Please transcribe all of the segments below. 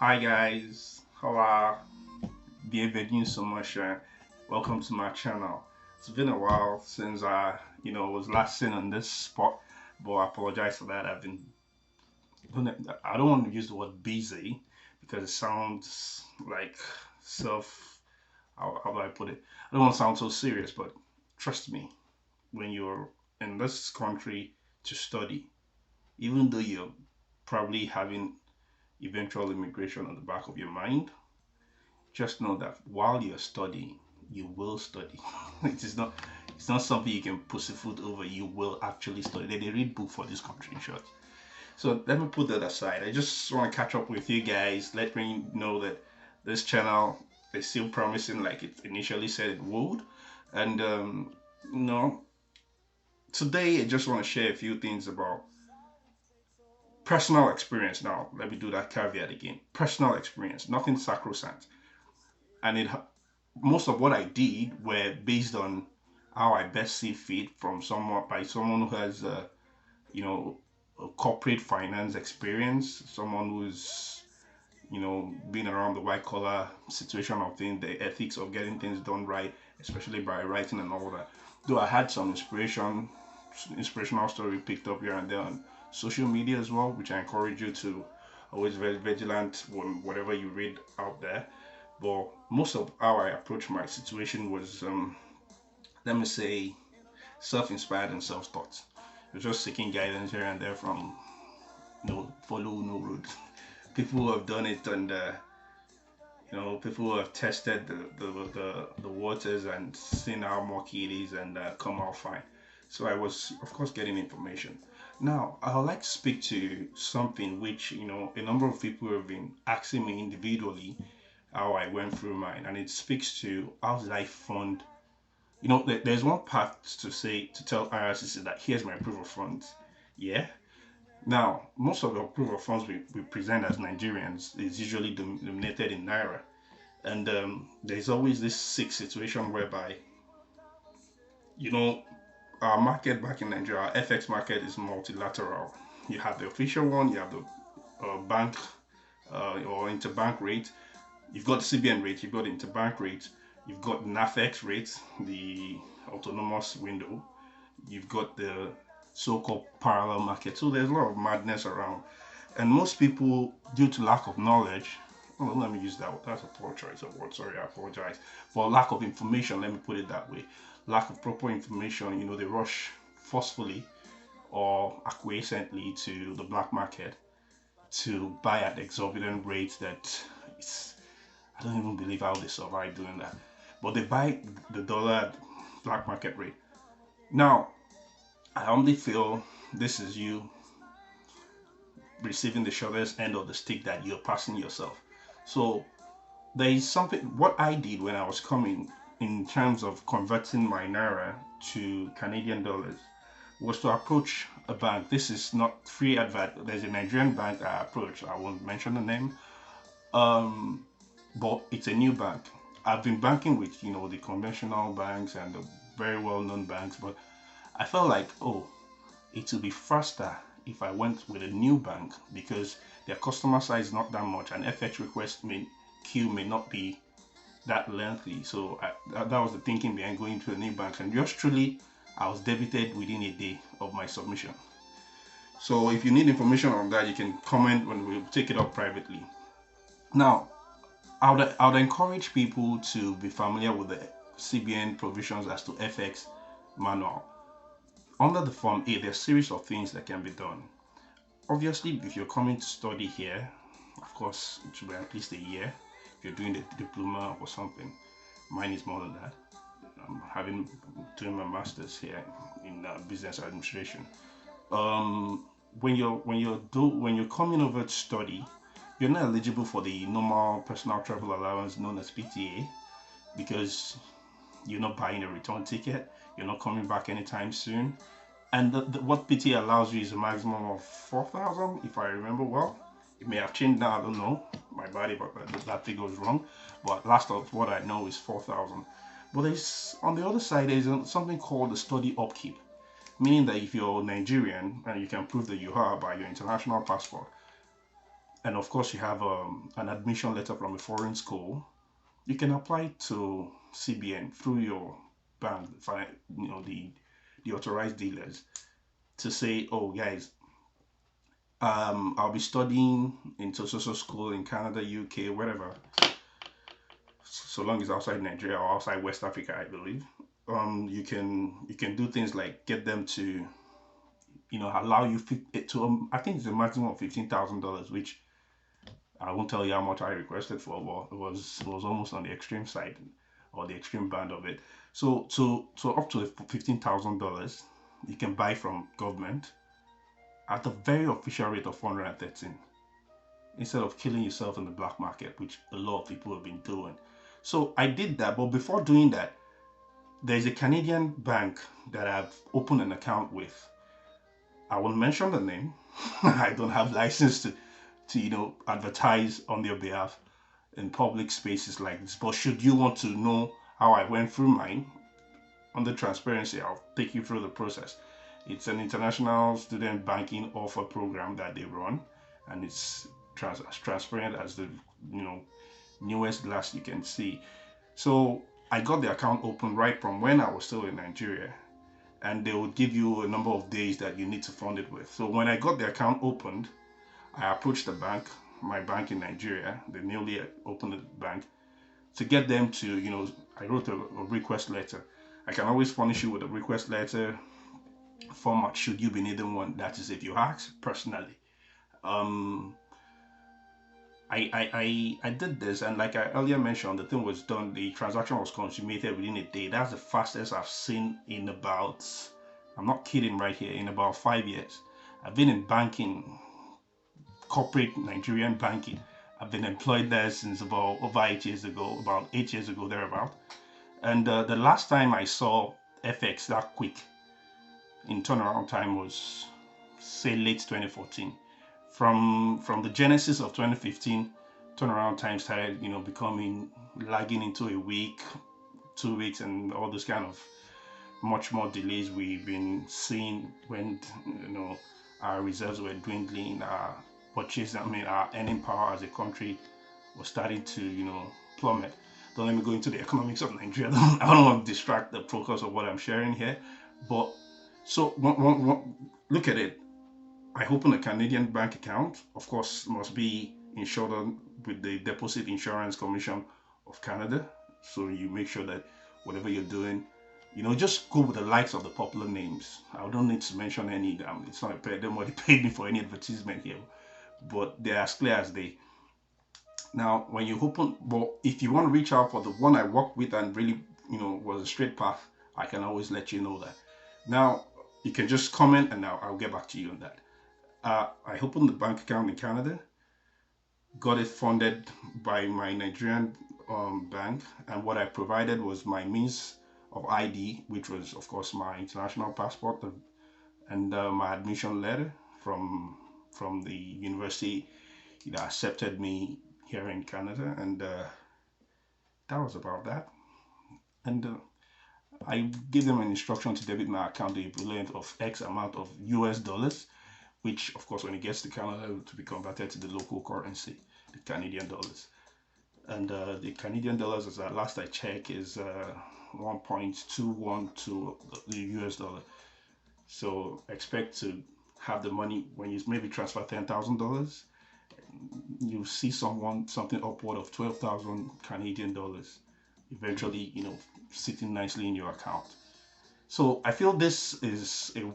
Hi guys, hola, bienvenue so much. Welcome to my channel. It's been a while since I was last seen on this spot, but I apologize for that. I don't want to use the word busy because it sounds like self. How do I put it? I don't want to sound so serious, but trust me, when you're in this country to study, even though you're probably having eventual immigration on the back of your mind, just know that while you're studying, you will study. It's not something you can pussyfoot over. You will actually study. They read book for this country in short. So let me put that aside. I just want to catch up with you guys. Let me know that this channel is still promising like it initially said it would. And you know, today I just want to share a few things about personal experience. Now, let me do that caveat again. Personal experience, nothing sacrosanct. And most of what I did were based on how I best see fit from someone who has you know a corporate finance experience, someone who's been around the white collar situation of things, the ethics of getting things done right, especially by writing and all that. Though I had some inspirational story picked up here and there on social media as well, which I encourage you to always very vigilant when whatever you read out there. But most of how I approached my situation was, let me say, self-inspired and self-taught. I was just seeking guidance here and there from follow no road people who have done it, and people who have tested the waters and seen how murky it is, and come out fine. So I was, of course, getting information. Now I would like to speak to something which a number of people have been asking me individually how I went through mine, and it speaks to how did I fund. There's one part to tell IRCC that here's my proof of funds. Yeah. Now, most of the proof of funds we present as Nigerians is usually denominated in naira, and there's always this sick situation whereby you know our market back in Nigeria, our FX market is multilateral. You have the official one, you have the bank or interbank rate. You've got the CBN rate, you've got the interbank rate, you've got NAFEX rate, the autonomous window, you've got the so-called parallel market. So there's a lot of madness around, and most people, due to lack of knowledge, well, let me use that. That's a poor choice of word. Sorry, I apologize. For lack of information, let me put it that way. Lack of proper information, they rush forcefully or acquiescently to the black market to buy at exorbitant rates that it's I don't even believe how they survive doing that. But they buy the dollar at black market rate. Now, I only feel this is you receiving the shortest end of the stick that you're passing yourself. So there is something what I did when I was coming in terms of converting my naira to Canadian dollars was to approach a bank. This is not free advert. There's a Nigerian bank I approached. I won't mention the name. Um, but it's a new bank. I've been banking with the conventional banks and the very well-known banks, but I felt like, oh, it will be faster if I went with a new bank because their customer size is not that much, and FX request queue may not be that lengthy. So that was the thinking behind going to a new bank, and just truly, I was debited within a day of my submission. So if you need information on that, you can comment when we take it up privately. Now, I would encourage people to be familiar with the CBN provisions as to FX manual. Under the Form A, there's a series of things that can be done. Obviously, if you're coming to study here, of course, it should be at least a year. If you're doing the diploma or something, mine is more than that. I'm doing my master's here in business administration. When you're coming over to study, you're not eligible for the normal personal travel allowance known as PTA because you're not buying a return ticket. You're not coming back anytime soon. And what PT allows you is a maximum of 4,000, if I remember well. It may have changed now, I don't know my body, but that figure was wrong. But last of what I know is 4,000. But there's on the other side, there's something called the study upkeep, meaning that if you're Nigerian and you can prove that you are by your international passport, and of course you have an admission letter from a foreign school, you can apply to CBN through your bank, the authorized dealers, to say, oh guys, I'll be studying in social school in Canada, UK, wherever, so long as outside Nigeria or outside West Africa, I believe. You can do things like get them to allow you to I think it's a maximum of $15,000, which I won't tell you how much I requested for, but it was almost on the extreme side or the extreme band of it. So up to $15,000 you can buy from government at the very official rate of 413, instead of killing yourself in the black market, which a lot of people have been doing. So I did that, but before doing that, there's a Canadian bank that I've opened an account with. I won't mention the name. I don't have license to advertise on their behalf in public spaces like this. But should you want to know how I went through mine, under transparency, I'll take you through the process. It's an international student banking offer program that they run, and it's as transparent as the newest glass you can see. So I got the account open right from when I was still in Nigeria, and they would give you a number of days that you need to fund it with. So when I got the account opened, I approached the bank, my bank in Nigeria, the newly opened bank, to get them to, I wrote a request letter. I can always furnish you with a request letter format should you be needing one. That is if you ask personally. Um, I did this, and like I earlier mentioned, the thing was done, the transaction was consummated within a day. That's the fastest I've seen in about, I'm not kidding right here, in about 5 years. I've been in banking, corporate Nigerian banking. I've been employed there since about over 8 years ago, about 8 years ago, thereabout. And the last time I saw FX that quick in turnaround time was, say, late 2014. From the genesis of 2015, turnaround time started, becoming lagging into a week, 2 weeks, and all those kind of much more delays we've been seeing when our reserves were dwindling, our our earning power as a country was starting to plummet. Don't let me go into the economics of Nigeria. I don't want to distract the focus of what I'm sharing here, but so look at it. I open a Canadian bank account. Of course, must be insured with the Deposit Insurance Commission of Canada. So you make sure that whatever you're doing, just go with the likes of the popular names. I don't need to mention any. It's not nobody paid me for any advertisement here, but they're as clear as day. Now, when you open, but if you want to reach out for the one I worked with and really, was a straight path, I can always let you know that. Now, you can just comment and I'll get back to you on that. I opened the bank account in Canada, got it funded by my Nigerian bank, and what I provided was my means of ID, which was, of course, my international passport and my admission letter from the university that accepted me here in Canada, and that was about that. And I gave them an instruction to debit my account the equivalent of X amount of US dollars, which of course when it gets to Canada to be converted to the local currency, the Canadian dollars. And the Canadian dollars, as last I checked, is 1.21 to the US dollar. So expect to have the money when you maybe transfer $10,000, you see something upward of 12,000 Canadian dollars eventually, sitting nicely in your account. So I feel this is a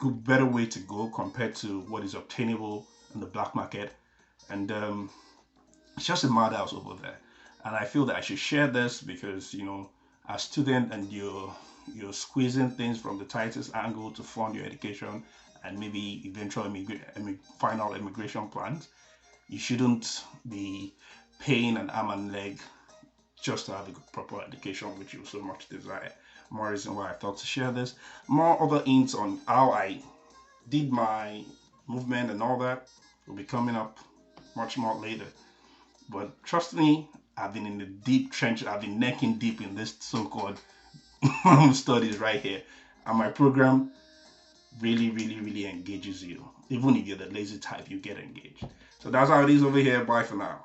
good, better way to go compared to what is obtainable in the black market. And it's just a madhouse over there. And I feel that I should share this because, as a student and you're squeezing things from the tightest angle to fund your education and maybe eventual final immigration plans, you shouldn't be paying an arm and leg just to have a proper education, which you so much desire. More reason why I thought to share this. More other hints on how I did my movement and all that will be coming up much more later. But trust me, I've been in the deep trench. I've been necking deep in this so-called studies right here. And my program really, really, really engages you. Even if you're the lazy type, you get engaged. So that's how it is over here. Bye for now.